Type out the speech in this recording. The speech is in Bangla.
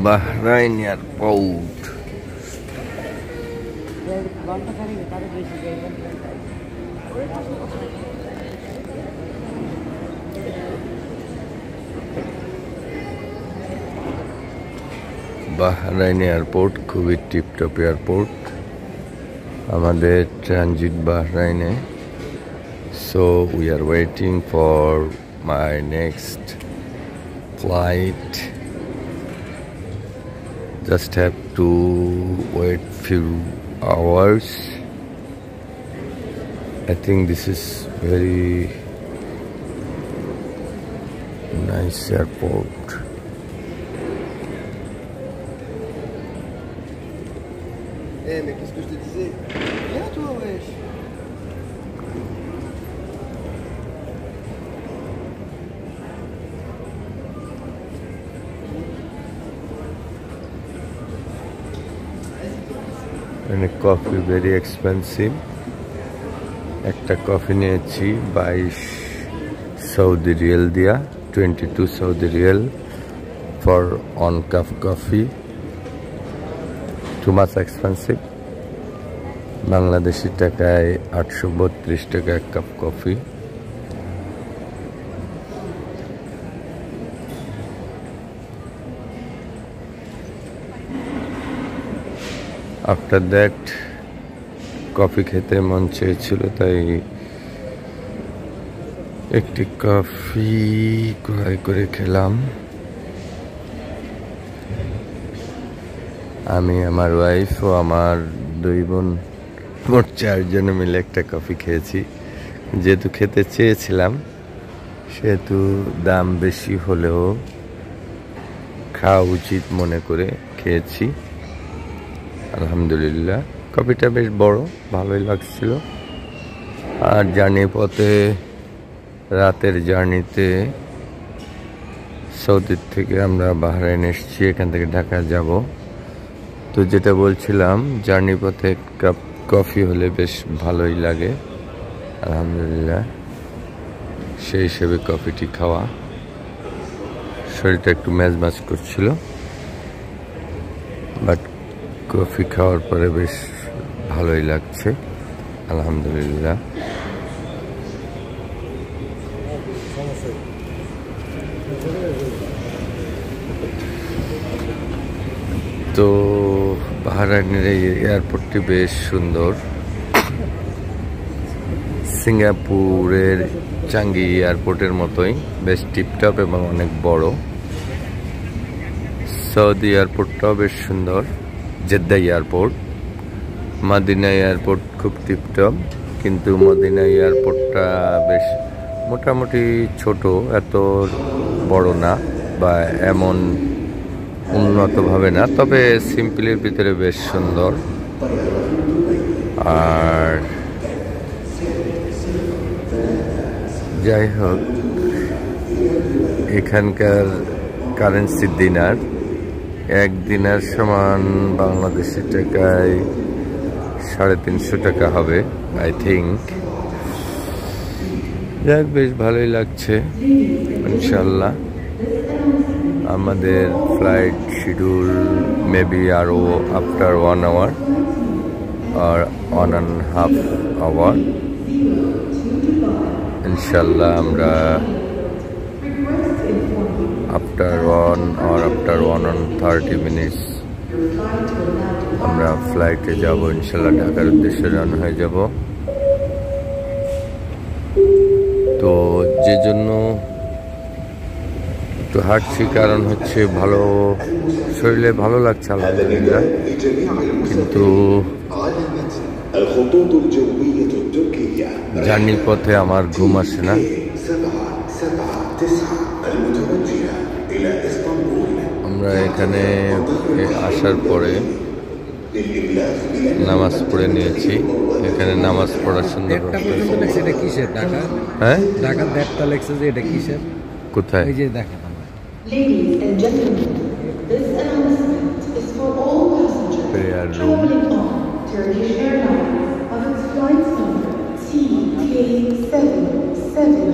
Bahrain Airport. Bahrain Airport খুবই টিপটপ এয়ারপোর্ট আমাদের transit বাহরাইনে so we are waiting for my next flight just have to wait few hours I think this is very nice airport mais qu'est-ce que je te disais? Viens toi, wesh. And coffee very expensive. একটা কফি নিয়েছি 22 সৌদি রিয়াল দিয়া 22 Saudi Real for 1 cup coffee. Too much expensive. Bangladeshi টাকায় 832 টাকা এক cup coffee after that coffee খেতে মন চেয়েছিল তাই একটি কফি ক্রয় করে খেলাম আমি আমার ওয়াইফ ও আমার দুই বোন মোট 4 জনে মিলে একটা কফি খেয়েছি যেহেতু খেতে চেয়েছিলাম সেহেতু দাম বেশি হলেও খাওয়া উচিত মনে করে খেয়েছি আলহামদুলিল্লাহ কফিটা বেশ বড় ভালোই লাগছিল আর জার্নি পথে রাতের জার্নিতে সৌদি থেকে আমরা বাহরাইন এসেছি এখান থেকে ঢাকা যাব তো যেটা বলছিলাম জার্নি পথে কাপ কফি হলে বেশ ভালোই লাগে আলহামদুলিল্লাহ সেই হিসেবে কফিটি খাওয়া শরীরটা একটু ম্যাজম্যাজ করছিল বাট কফি খাওয়ার পরে বেশ ভালোই লাগছে আলহামদুলিল্লাহ তো বাহরাইনের এই এয়ারপোর্টটি বেশ সুন্দর সিঙ্গাপুরের চাঙ্গি এয়ারপোর্টের মতোই বেশ টিপটপ এবং অনেক বড় সৌদি এয়ারপোর্টটাও বেশ সুন্দর জেদ্দা এয়ারপোর্ট মদিনা এয়ারপোর্ট খুব টিপটপ কিন্তু মদিনা এয়ারপোর্টটা বেশ মোটামুটি ছোট এত বড় না বা এমন উন্নতভাবে না তবে সিম্পলের ভিতরে বেশ সুন্দর আর যাই হোক এখানকার কারেন্সি দিনার এক দিনার সমান বাংলাদেশি টাকায় 350 টাকা হবে আই থিঙ্ক যাক বেশ ভালোই লাগছে ইনশাল্লাহ আমাদের ফ্লাইট শিডিউল মেবি আরও আফটার 1 hour or 1.5 hour ইনশাল্লাহ আমরা after 1 or after 1:30 minutes আমরা ফ্লাইটে যাব ইনশাল্লাহ ঢাকার উদ্দেশ্যে রওনা হয়ে যাব তো যে জন্য একটু হাঁটছি কারণ হচ্ছে ভালো শরীরে ভালো লাগছে আলহামদুলিল্লাহ কিন্তু জার্নির পথে আমার ঘুম আসে না আমরা এখানে আসার পরে নামাজ পড়ে নিয়েছি এখানে নামাজ পড়ার সুন্দর এটা কিসের ঢাকা হ্যাঁ ঢাকার দেড়টা লেখছে যে এটা কিসের কোথায় এই যে দেখেন Ladies and gentlemen, this announcement is for all passengers prayer room traveling on Turkish Airlines on its flight number TK777 7